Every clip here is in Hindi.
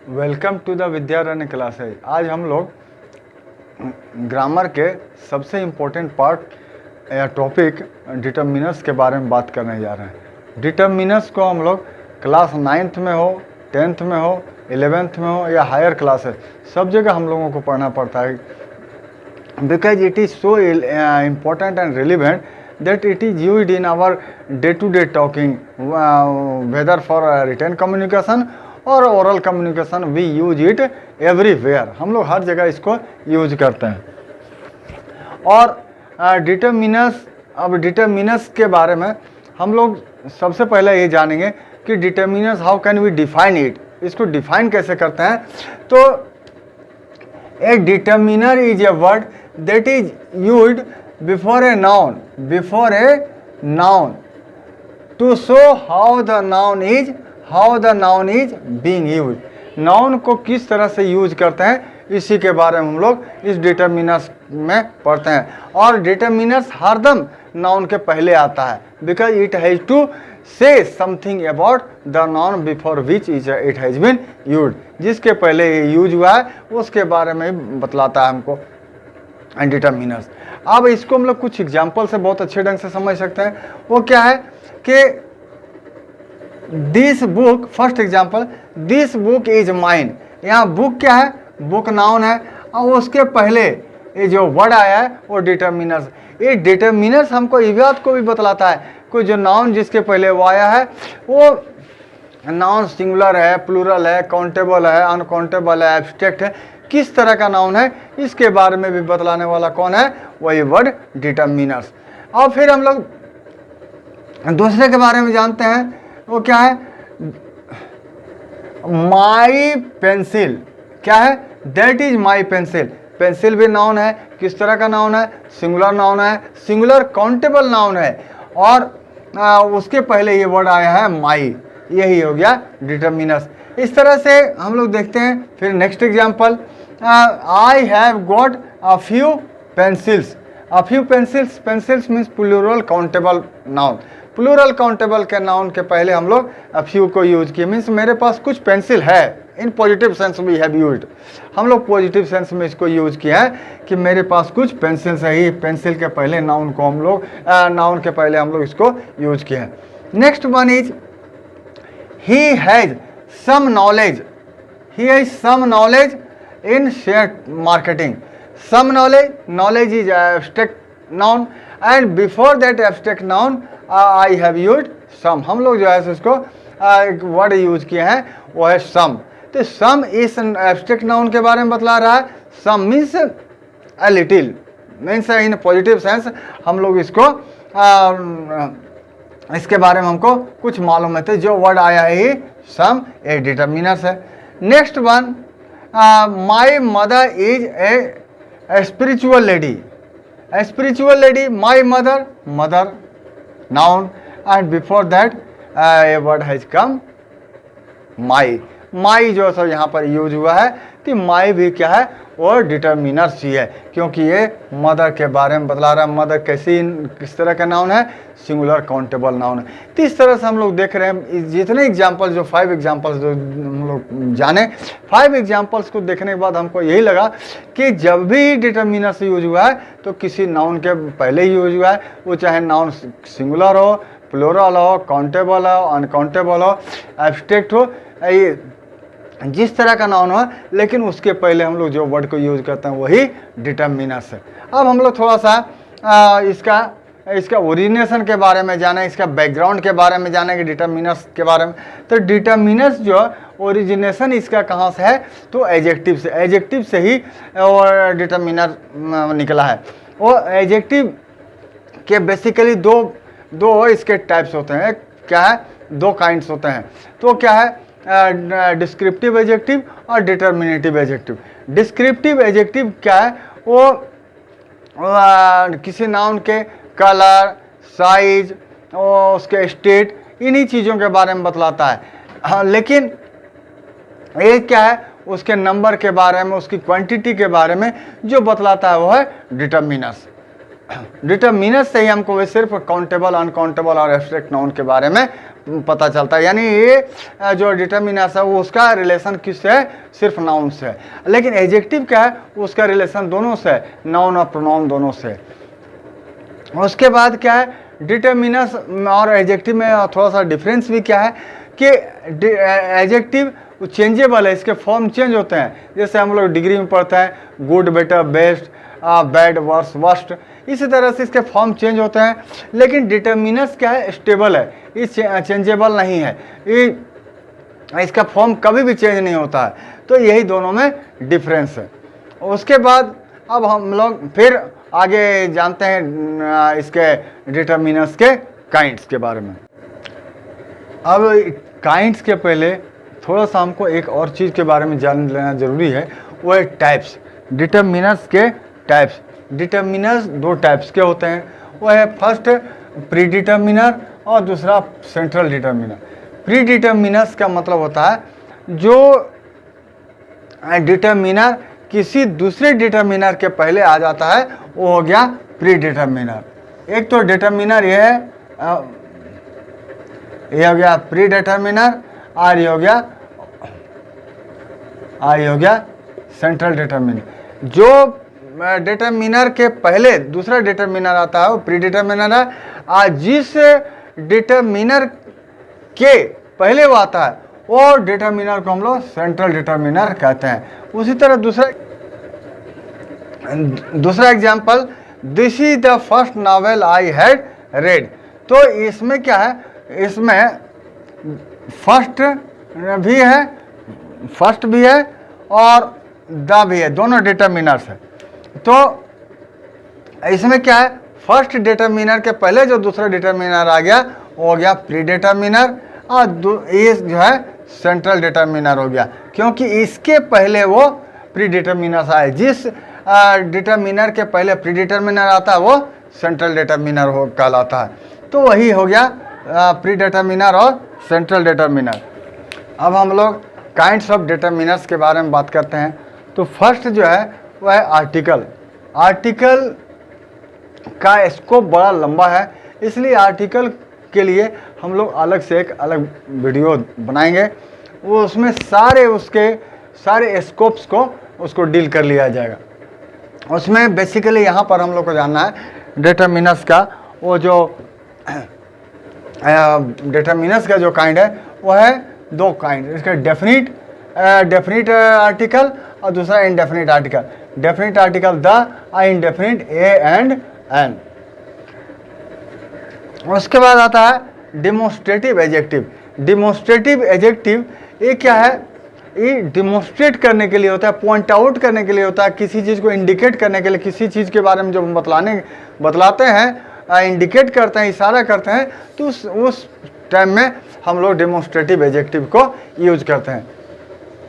Welcome to the Vidyaranya classes. आज हम लोग ग्रामर के सबसे इम्पोर्टेंट पार्ट या टॉपिक डिटर्मिनर्स के बारे में बात करने जा रहे हैं। डिटर्मिनर्स को हम लोग क्लास 9th में हो, 10th में हो, 11th में हो या हायर क्लासेस, सब जगह हम लोगों को पढ़ना पड़ता है, because it is so important and relevant that it is used in our day-to-day talking, whether for written communication or oral communication. We use it everywhere. हम लोग हर जगह इसको यूज करते हैं। और डिटर्मिनर्स, अब डिटर्मिनर्स के बारे में हम लोग सबसे पहले ये जानेंगे कि determiners how can we define it, इसको डिफाइन कैसे करते हैं। तो a determiner is a word that is used before a noun to show how the noun is being used. Noun को किस तरह से यूज करते हैं इसी के बारे में हम लोग इस डिटर्मिनर्स में पढ़ते हैं। और डिटर्मिनर्स हरदम नाउन के पहले आता है, because it has to say something about the noun before which it has been used. जिसके पहले ये यूज हुआ है उसके बारे में बतलाता है हमको डिटर्मिनर्स। अब इसको हम लोग कुछ एग्जाम्पल से बहुत अच्छे ढंग से समझ सकते हैं। वो क्या है कि this book, first example, this book is mine. यहाँ बुक क्या है, बुक नाउन है और उसके पहले ये जो वर्ड आया है वो डिटर्मिनर्स। ये डिटर्मिनर्स हमको ये बात को भी बतलाता है कोई जो नाउन जिसके पहले वो आया है वो नाउन सिंगुलर है, प्लूरल है, काउंटेबल है, अनकाउंटेबल है, एब्स्ट्रैक्ट है, किस तरह का नाउन है इसके बारे में भी बतलाने वाला कौन है, वही वर्ड डिटर्मिनर्स। और फिर हम लोग दूसरे के बारे में जानते हैं, वो क्या है, माई पेंसिल। क्या है, that is my pencil. Pencil भी नाउन है, किस तरह का नाउन है, सिंगुलर नाउन है, सिंगुलर काउंटेबल नाउन है और उसके पहले ये वर्ड आया है माई, यही हो गया डिटर्मिनर्स। इस तरह से हम लोग देखते हैं। फिर next example, I have got a few pencils. A few pencils, pencils means plural countable noun. Plural countable के नाउन के पहले हम लोग अ फ्यू को यूज किए, मीन्स मेरे पास कुछ पेंसिल है। In positive sense we have used, हम लोग पॉजिटिव सेंस में इसको यूज किया है कि मेरे पास कुछ पेंसिल्स है। ही पेंसिल के पहले नाउन को हम लोग नाउन के पहले हम लोग इसको यूज किए हैं। Next one is he has some knowledge. He has some knowledge in share marketing. Some knowledge is abstract noun and before that abstract noun I have used some. हम लोग जो है उसको एक वर्ड यूज किए हैं वो है some. तो some इस abstract noun के बारे में बतला रहा है। some means a little, means in positive sense हम लोग इसको इसके बारे में हमको कुछ मालूम है। तो जो वर्ड आया है सम, ए डिटर्मिनर्स है। Next one, my mother is a spiritual lady. Spiritual lady, my mother, mother noun and before that a word has come my. My जो सब यहाँ पर यूज हुआ है तो माई भी क्या है, वो डिटर्मिनर्स ही है, क्योंकि ये मदर के बारे में बतला रहा है। मदर कैसी, किस तरह का नाउन है, सिंगुलर काउंटेबल नाउन है। तो इस तरह से हम लोग देख रहे हैं जितने एग्जाम्पल, जो 5 एग्जाम्पल्स जो हम लोग जाने, 5 एग्जाम्पल्स को देखने के बाद हमको यही लगा कि जब भी डिटर्मिनर्स यूज हुआ है तो किसी नाउन के पहले ही यूज हुआ है, वो चाहे नाउन सिंगुलर हो, प्लूरल हो, काउंटेबल हो, अनकाउंटेबल हो, एब्स्ट्रैक्ट हो, ये जिस तरह का नाउन हो, लेकिन उसके पहले हम लोग जो वर्ड को यूज करते हैं वही डिटर्मिनर्स है। अब हम लोग थोड़ा सा इसका ओरिजिनेशन के बारे में जाने, इसका बैकग्राउंड के बारे में जानेंगे डिटर्मिनर्स के बारे में। तो डिटर्मिनर्स जो ओरिजिनेशन इसका कहाँ से है, तो एडजेक्टिव से, एडजेक्टिव से ही डिटर्मिनर निकला है। वो एडजेक्टिव के बेसिकली दो इसके टाइप्स होते हैं। क्या है, 2 काइंड्स होते हैं। तो क्या है, डिस्क्रिप्टिव एडजेक्टिव और डिटर्मिनेटिव एडजेक्टिव। डिस्क्रिप्टिव एडजेक्टिव क्या है, वो किसी नाउन के कलर, साइज, उसके स्टेट, इन्हीं चीज़ों के बारे में बतलाता है। हाँ, लेकिन ये क्या है, उसके नंबर के बारे में, उसकी क्वांटिटी के बारे में जो बतलाता है वो है डिटर्मिनर्स। डिटर्मिनर से ही हमको वे सिर्फ काउंटेबल, अनकाउंटेबल और एब्स्ट्रैक्ट नाउन के बारे में पता चलता है। यानी ये जो डिटर्मिनर्स है वो उसका रिलेशन किससे है? सिर्फ नाउन से है। लेकिन एडजेक्टिव क्या है? उसका रिलेशन दोनों से है, नाउन और प्रोनाउन दोनों से। उसके बाद क्या है, डिटर्मिनर्स और एडजेक्टिव में थोड़ा सा डिफरेंस भी क्या है कि एडजेक्टिव चेंजेबल है, इसके फॉर्म चेंज होते हैं। जैसे हम लोग डिग्री में पढ़ते हैं good, better, best, bad, worse, worst, इसी तरह से इसके फॉर्म चेंज होते हैं। लेकिन डिटर्मिनर्स क्या है? स्टेबल है, ये चेंजेबल नहीं है, ये इसका फॉर्म कभी भी चेंज नहीं होता है। तो यही दोनों में डिफरेंस है। उसके बाद अब हम लोग फिर आगे जानते हैं इसके डिटर्मिनर्स के काइंड्स के बारे में। अब काइंड्स के पहले थोड़ा सा हमको एक और चीज़ के बारे में जान लेना ज़रूरी है, वो है टाइप्स। डिटर्मिनर्स के टाइप्स। डिटर्मिनर्स दो टाइप्स के होते हैं, वो है फर्स्ट प्री डिटर्मिनर और दूसरा सेंट्रल डिटर्मिनर। प्री डिटर्मिनर्स का मतलब होता है जो डिटर्मिनर किसी दूसरे डिटर्मिनर के पहले आ जाता है, वो हो गया प्री डिटर्मिनर। एक तो डिटर्मिनर ये है, ये हो गया प्री डिटर्मिनर, और ये हो गया सेंट्रल डिटर्मिनर। जो डिटर्मिनर के पहले दूसरा डिटर्मिनर आता है वो प्री डिटर्मिनर है, और जिस डिटर्मिनर के पहले वो आता है वो डिटर्मिनर को हम लोग सेंट्रल डिटर्मिनर कहते हैं। उसी तरह दूसरा example, this is the first novel I had read. तो इसमें क्या है, इसमें फर्स्ट भी है और द भी है, दोनों डिटर्मिनर्स है। तो इसमें क्या है, फर्स्ट डिटर्मिनर के पहले जो दूसरा डिटर्मिनर आ गया वो हो गया प्री डिटर्मिनर, और ये जो है सेंट्रल डिटर्मिनर हो गया, क्योंकि इसके पहले वो प्री डिटर्मिनर आए। जिस डिटर्मिनर के पहले प्री डिटर्मिनर आता है वो सेंट्रल डिटर्मिनर कहलाता है। तो वही हो गया प्री डिटर्मिनर और सेंट्रल डिटर्मिनर। अब हम लोग काइंड्स ऑफ डिटर्मिनर्स के बारे में बात करते हैं। तो फर्स्ट जो है वो है आर्टिकल। आर्टिकल का स्कोप बड़ा लंबा है, इसलिए आर्टिकल के लिए हम लोग अलग से एक अलग वीडियो बनाएंगे, वो उसमें सारे स्कोप्स को उसको डील कर लिया जाएगा। उसमें बेसिकली यहाँ पर हम लोग को जानना है डिटर्मिनर्स का, वो जो डिटर्मिनर्स का जो काइंड है वो है दो काइंड, इसका डेफिनिट आर्टिकल और दूसरा indefinite article. Definite article the, indefinite a and an. उसके बाद आता है डिमोन्स्ट्रेटिव एडजेक्टिव। डिमोन्स्ट्रेटिव एडजेक्टिव ये क्या है, ये डिमोन्स्ट्रेट करने के लिए होता है, पॉइंट आउट करने के लिए होता है, किसी चीज़ को इंडिकेट करने के लिए, किसी चीज़ के बारे में जब हम बतलाते हैं, इंडिकेट करते हैं, इशारा करते हैं, तो उस टाइम में हम लोग डिमोन्स्ट्रेटिव एडजेक्टिव को यूज करते हैं।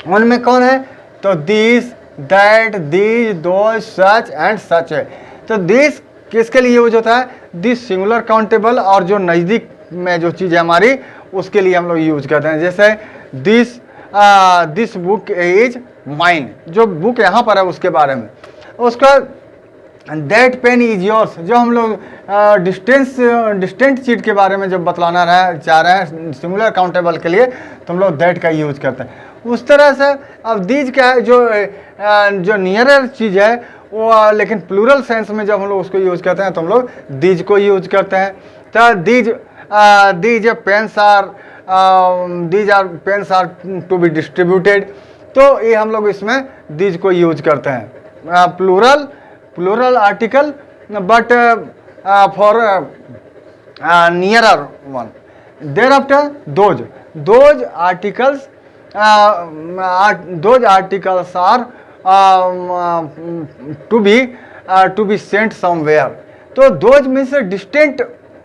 उनमें कौन है, तो दिस, दैट, दीज, दो, सच एंड सच है। तो दिस किसके लिए यूज होता है, दिस सिंगुलर काउंटेबल, और जो नज़दीक में जो चीज़ है हमारी उसके लिए हम लोग यूज करते हैं। जैसे दिस बुक इज माइन, जो बुक यहाँ पर है उसके बारे में। उसका दैट पेन इज योर्स, जो हम लोग डिस्टेंट चीज के बारे में जब बतलाना चाह रहे हैं सिंगुलर काउंटेबल के लिए, तो हम लोग दैट का यूज करते हैं। उस तरह से अब दीज क्या है, जो नियरर चीज़ है वो, लेकिन प्लूरल सेंस में जब हम लोग उसको यूज करते हैं तो हम लोग दीज को यूज करते हैं। तो these pens are to be distributed, तो ये हम लोग इसमें दीज को यूज करते हैं। Plural article but for nearer one. There after those articles are to be sent somewhere. तो दोज मीन्स डिस्टेंट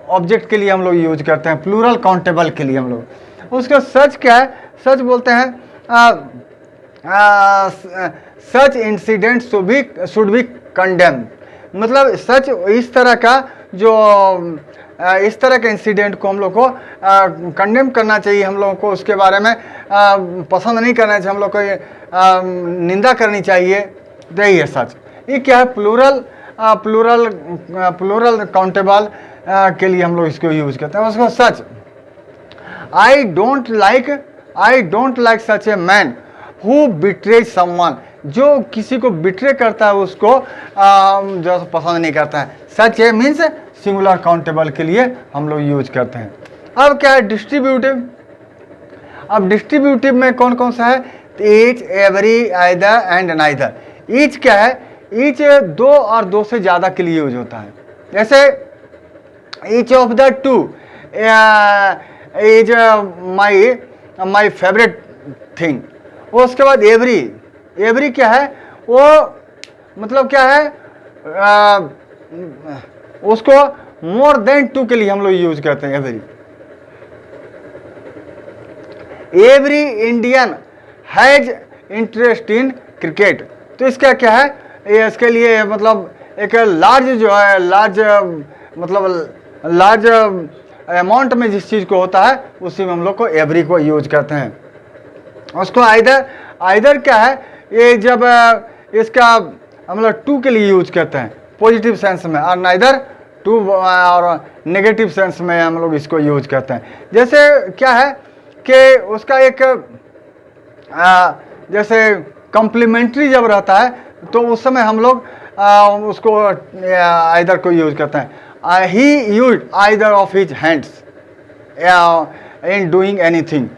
ऑब्जेक्ट के लिए हम लोग यूज करते हैं, प्लूरल काउंटेबल के लिए हम लोग। उसका सच क्या है, सच बोलते हैं सच इंसिडेंट शुड बी कंडेम। मतलब सच इस तरह का इंसिडेंट को हम लोग को कंडेम करना चाहिए, हम लोगों को उसके बारे में पसंद नहीं करना चाहिए, हम लोग को निंदा करनी चाहिए। यही है सच। ये क्या है, प्लूरल प्लूरल काउंटेबल के लिए हम लोग इसको यूज करते हैं। उसको such, I don't like such a man who betrays someone, जो किसी को बिट्रे करता है उसको जो पसंद नहीं करता है। सच ए मीन्स सिंगुलर काउंटेबल के लिए हम लोग यूज करते हैं। अब क्या है डिस्ट्रीब्यूटिव। अब डिस्ट्रीब्यूटिव में कौन कौन सा है? Each, every, either and neither. Each क्या है? ईच दो और दो से ज़्यादा के लिए यूज होता है। जैसे each of the two is my favourite thing. उसके बाद एवरी, एवरी क्या है? वो मतलब क्या है? उसको मोर देन टू के लिए हम लोग यूज करते हैं every. Every Indian has interest in cricket. तो इसका क्या है? इसके लिए मतलब एक लार्ज जो है, लार्ज अमाउंट में जिस चीज़ को होता है उसी में हम लोग को एवरी को यूज करते हैं। उसको आइदर क्या है? ये जब इसका हम लोग टू के लिए यूज करते हैं पॉजिटिव सेंस में, और नाइदर टू और नेगेटिव सेंस में हम लोग इसको यूज करते हैं। जैसे क्या है कि उसका एक जैसे कॉम्प्लीमेंट्री जब रहता है तो उस समय हम लोग उसको आइदर को यूज करते हैं। ही used either of his hands in doing anything.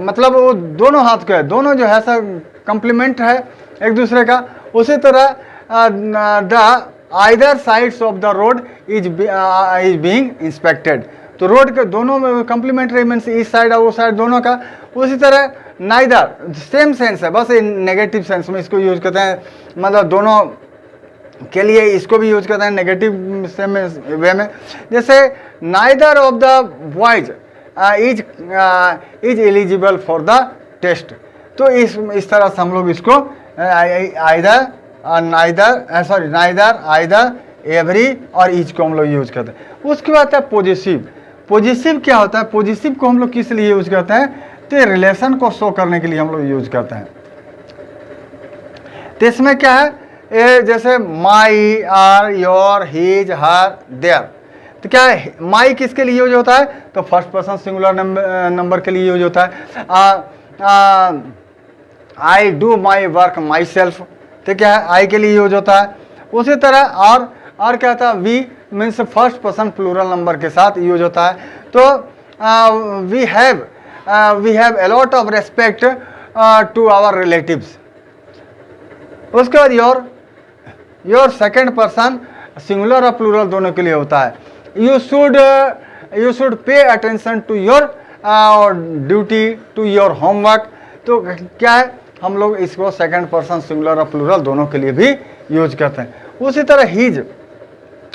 मतलब वो दोनों हाथ का है, दोनों जो है सब कॉम्प्लीमेंट है एक दूसरे का। उसी तरह the either sides of the road is being inspected. तो रोड के दोनों में कॉम्प्लीमेंट्री मीन्स इस साइड और वो साइड दोनों का। उसी तरह नाइदर सेम सेंस है, बस नेगेटिव सेंस में इसको यूज करते हैं। मतलब दोनों के लिए इसको भी यूज करते हैं नेगेटिव वे में। जैसे neither of the boys is eligible for the test. तो इस तरह से हम लोग इसको नाइदर, आइदर, एवरी और ईच को हम लोग यूज करते हैं। उसके बाद है पॉजिटिव। पॉजिटिव क्या होता है? पॉजिटिव को हम लोग किस लिए यूज करते हैं? तो रिलेशन को शो करने के लिए हम लोग यूज करते हैं। तो इसमें क्या है? जैसे my, our, your, his, her, their. तो क्या है? माई किसके लिए यूज होता है? तो फर्स्ट पर्सन सिंगुलर नंबर के लिए यूज होता है। I do my work my self. तो क्या है? आई के लिए यूज होता है। उसी तरह और क्या होता है? We means first person plural number के साथ यूज होता है। तो we have a lot of respect to our relatives। उसके बाद योर सेकेंड पर्सन सिंगुलर और प्लूरल दोनों के लिए होता है। You should pay attention to your duty, to your homework. तो क्या है? हम लोग इसको सेकेंड पर्सन सिंगुलर और प्लूरल दोनों के लिए भी यूज करते हैं। उसी तरह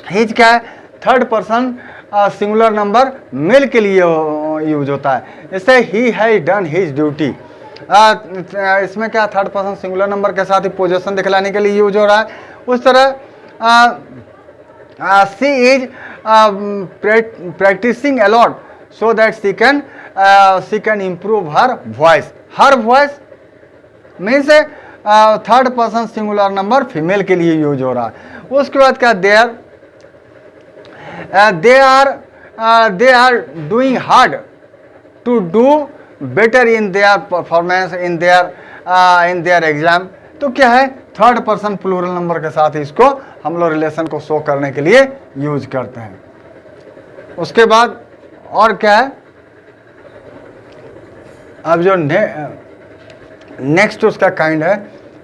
हिज क्या है? Third person singular number male के लिए यूज होता है। जैसे he has done his duty. इसमें क्या? थर्ड पर्सन सिंगुलर नंबर के साथ ही पोजीशन दिखलाने के लिए यूज हो रहा है। उस तरह she is practising a lot so that she can improve her voice. Her voice means third person singular number female के लिए यूज हो रहा है। उसके बाद क्या? they are doing hard to do better in their performance in their exam। तो क्या है? थर्ड पर्सन प्लूरल नंबर के साथ इसको हम लोग रिलेशन को शो करने के लिए यूज करते हैं। उसके बाद और क्या है? अब जो नेक्स्ट उसका काइंड है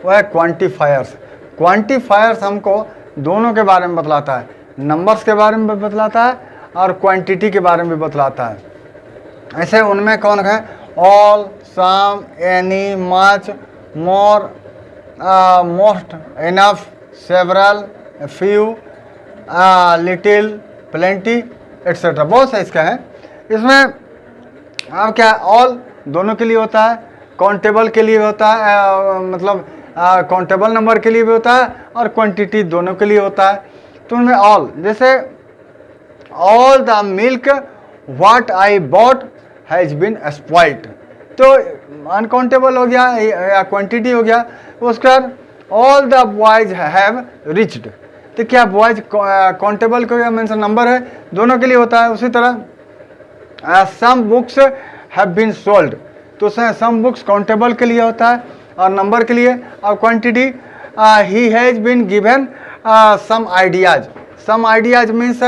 वो है क्वांटिफायर्स। क्वांटिफायर्स हमको दोनों के बारे में बतलाता है, नंबर्स के बारे में बतलाता है और क्वांटिटी के बारे में बतलाता है। ऐसे उनमें कौन है? All, some, any, much, more, most, enough, several, few, little, plenty etcetera. बहुत से इसका है। इसमें अब क्या? ऑल दोनों के लिए होता है, काउंटेबल के लिए होता है, मतलब काउंटेबल नंबर के लिए भी होता है और क्वांटिटी दोनों के लिए होता है। तो उनमें ऑल, जैसे all the milk what I bought has been spoiled. तो अनकाउंटेबल हो गया या क्वांटिटी हो गया। उसके बाद all the boys have reached. तो क्या बॉयज काउंटेबल को या मीन्स नंबर है, दोनों के लिए होता है। उसी तरह some books have been sold, तो सम बुक्स काउंटेबल के लिए होता है और नंबर के लिए। और quantity he has been given some ideas, some ideas means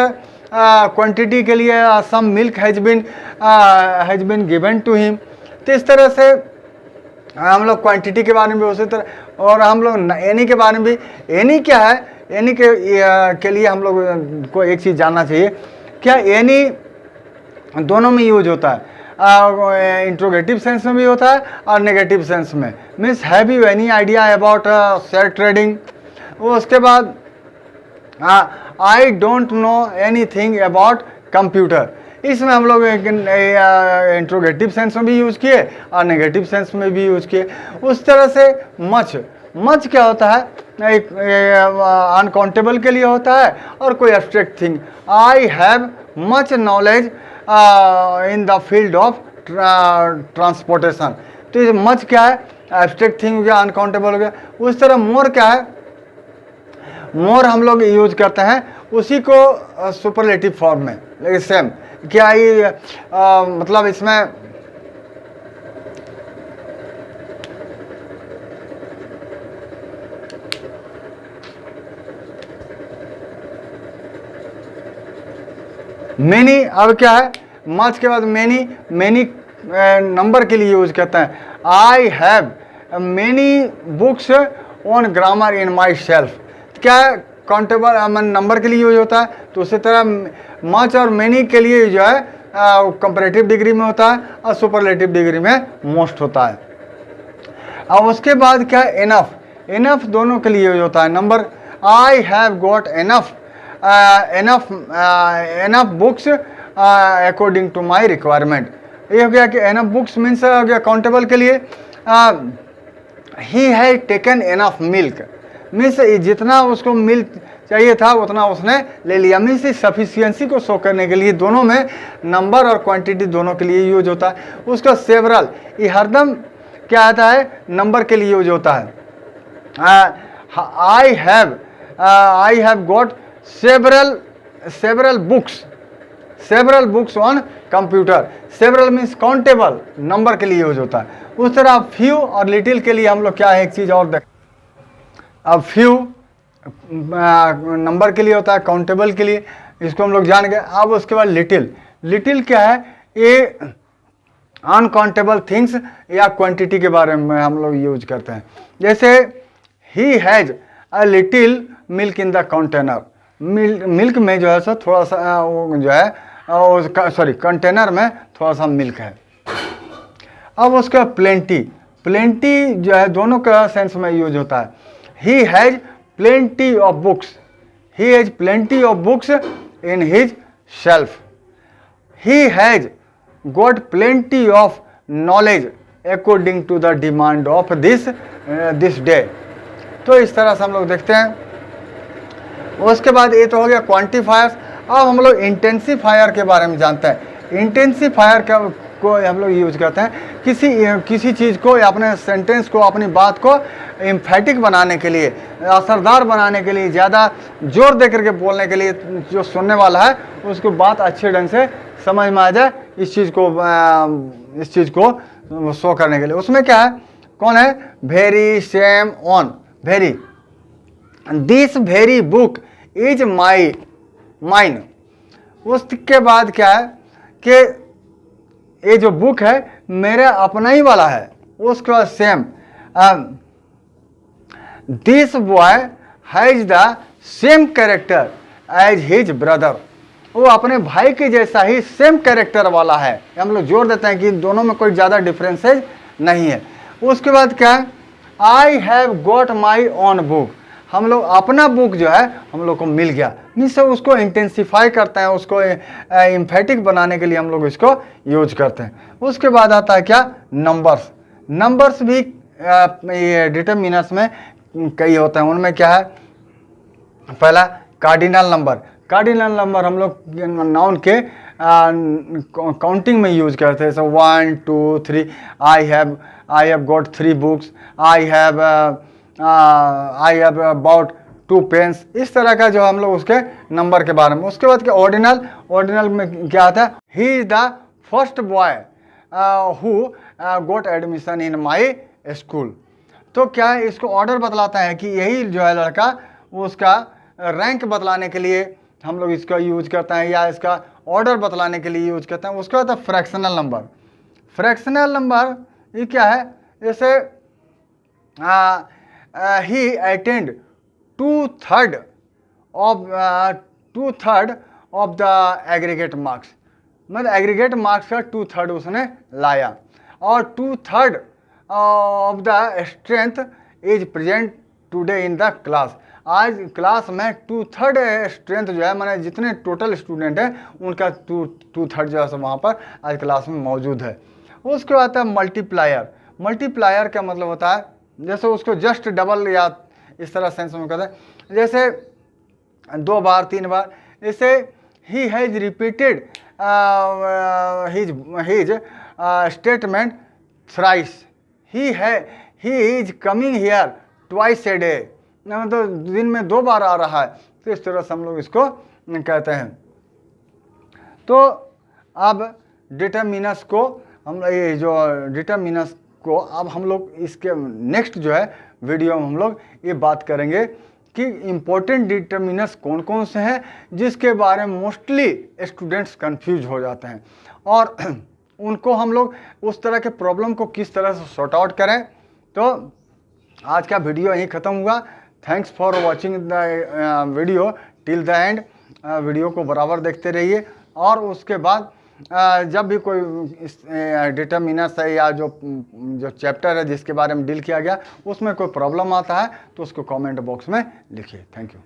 quantity के लिए some milk has been given to him. तो इस तरह से हम लोग क्वांटिटी के बारे में भी उसी तरह, और हम लोग एनी के बारे में भी। एनी क्या है, एनी के लिए हम लोग को एक चीज़ जानना चाहिए, क्या एनी दोनों में यूज होता है, इंट्रोगेटिव सेंस में भी होता है और नेगेटिव सेंस में। Means have you any idea about share trading. उसके बाद I don't know any thing about computer, इसमें हम लोग इंट्रोगेटिव सेंस में भी यूज़ किए और नेगेटिव सेंस में भी यूज़ किए। उस तरह से मच, मच क्या होता है, एक अनकाउंटेबल के लिए होता है और कोई abstract thing. I have much knowledge in the field of transportation, तो ये मच क्या है, एब्स्ट्रैक्ट थिंग हो गया, अनकाउंटेबल हो गया। उस तरह मोर क्या है, मोर हम लोग यूज करते हैं उसी को सुपरलेटिव फॉर्म में, लेकिन सेम क्या ये मतलब इसमें मेनी, अब क्या है, मच के बाद मेनी, मेनी नंबर के लिए यूज करते हैं। I have many books on grammar in my self, क्या है, काउंटेबल नंबर के लिए यूज होता है। तो उसी तरह मच और मेनी के लिए जो है कंपैरेटिव डिग्री में होता है और सुपरलेटिव डिग्री में मोस्ट होता है। अब उसके बाद क्या है, इनफ, इनफ दोनों के लिए यूज होता है। Number, I have got enough enough books according to my requirement. ये हो गया कि इनफ बुक्स मीन्स हो गया काउंटेबल के लिए। He has taken enough milk, means जितना उसको मिल्क चाहिए था उतना उसने ले लिया। मीन्स सफिशियंसी को शो करने के लिए दोनों में नंबर और क्वांटिटी दोनों के लिए यूज होता है। उसका सेवरल, ये हरदम क्या आता है, नंबर के लिए यूज होता है। आई have got several books on computer. Several means countable, number के लिए यूज होता है। उस तरह फ्यू और लिटिल के लिए हम लोग क्या है, एक चीज़ और देख, अब फ्यू नंबर के लिए होता है, काउंटेबल के लिए, इसको हम लोग जान गए। अब उसके बाद लिटिल, लिटिल क्या है, ये अनकाउंटेबल थिंग्स या क्वांटिटी के बारे में हम लोग यूज करते हैं। जैसे he has a little milk in the container, milk में जो है सो थोड़ा सा वो जो है सॉरी कंटेनर में थोड़ा सा मिल्क है। अब उसका प्लेंटी, प्लेंटी जो है दोनों का सेंस में यूज होता है। He has plenty of books, he has plenty of books in his shelf. He has got plenty of knowledge according to the demand of this day. तो इस तरह से हम लोग देखते हैं। उसके बाद ये तो हो गया क्वांटिफायर्स। अब हम लोग इंटेंसिफायर के बारे में जानते हैं। इंटेंसिफायर को हम लोग यूज करते हैं किसी चीज़ को या अपने सेंटेंस को, अपनी बात को एम्फेटिक बनाने के लिए, असरदार बनाने के लिए, ज़्यादा जोर दे करके बोलने के लिए, जो सुनने वाला है उसको बात अच्छे ढंग से समझ में आ जाए, इस चीज़ को शो करने के लिए। उसमें क्या है, कौन है, very, same, on, very, this very book is mine. उसके बाद क्या है कि ये जो बुक है मेरा अपना ही वाला है। उसके बाद same, this boy has the same character as his brother, वो अपने भाई के जैसा ही सेम कैरेक्टर वाला है। हम लोग जोर देते हैं कि दोनों में कोई ज़्यादा डिफरेंसेज नहीं है। उसके बाद क्या है, आई have got my own book, हम लोग अपना बुक जो है हम लोग को मिल गया। मीन्स उसको इंटेंसिफाई करते हैं, उसको एम्फेटिक बनाने के लिए हम लोग इसको यूज करते हैं। उसके बाद आता है क्या, नंबर्स। नंबर्स भी ये डिटरमिनर्स में कई होते हैं। उनमें क्या है, पहला कार्डिनल नंबर। कार्डिनल नंबर हम लोग नाउन के काउंटिंग में यूज करते हैं। जैसे 1 2 3, I have got 3 books, I have about 2 pens, इस तरह का जो हम लोग उसके नंबर के बारे में। उसके बाद क्या ऑर्डिनल, ऑर्डिनल में क्या आता है, he is the first boy who got admission in my school. तो क्या है, इसको ऑर्डर बतलाता है कि यही जो है लड़का, उसका रैंक बतलाने के लिए हम लोग इसका यूज करते हैं, या इसका ऑर्डर बतलाने के लिए यूज करते हैं। उसके बाद फ्रैक्शनल नंबर। फ्रैक्शनल नंबर ये क्या है, जैसे ही attend 2/3 of the aggregate marks, मतलब एग्रीगेट मार्क्स का 2/3 उसने लाया, और 2/3 of the strength is present today in the class. आज क्लास में 2/3 स्ट्रेंथ जो है, माने जितने टोटल स्टूडेंट हैं उनका 2/3 जो है वहाँ पर आज क्लास में मौजूद है। उसके बाद है मल्टीप्लायर। मल्टीप्लायर का मतलब होता है, जैसे उसको जस्ट डबल या इस तरह सेंस में कहते हैं, जैसे 2 बार 3 बार। जैसे he has repeated his statement thrice, he is coming here twice a day, मतलब दिन में 2 बार आ रहा है। तो इस तरह से हम लोग इसको कहते हैं। तो अब डिटरमिनस को हम, ये जो डिटरमिनस को अब हम लोग इसके नेक्स्ट जो है वीडियो में हम लोग ये बात करेंगे कि इम्पोर्टेंट डिटरमिनस कौन कौन से हैं, जिसके बारे में मोस्टली स्टूडेंट्स कंफ्यूज हो जाते हैं, और उनको हम लोग उस तरह के प्रॉब्लम को किस तरह से सॉर्ट आउट करें। तो आज का वीडियो यहीं ख़त्म हुआ। Thanks for watching the video till the end. Video को बराबर देखते रहिए, और उसके बाद जब भी कोई डिटरमिनस है या जो चैप्टर है जिसके बारे में डील किया गया उसमें कोई प्रॉब्लम आता है तो उसको कमेंट बॉक्स में लिखिए। Thank you.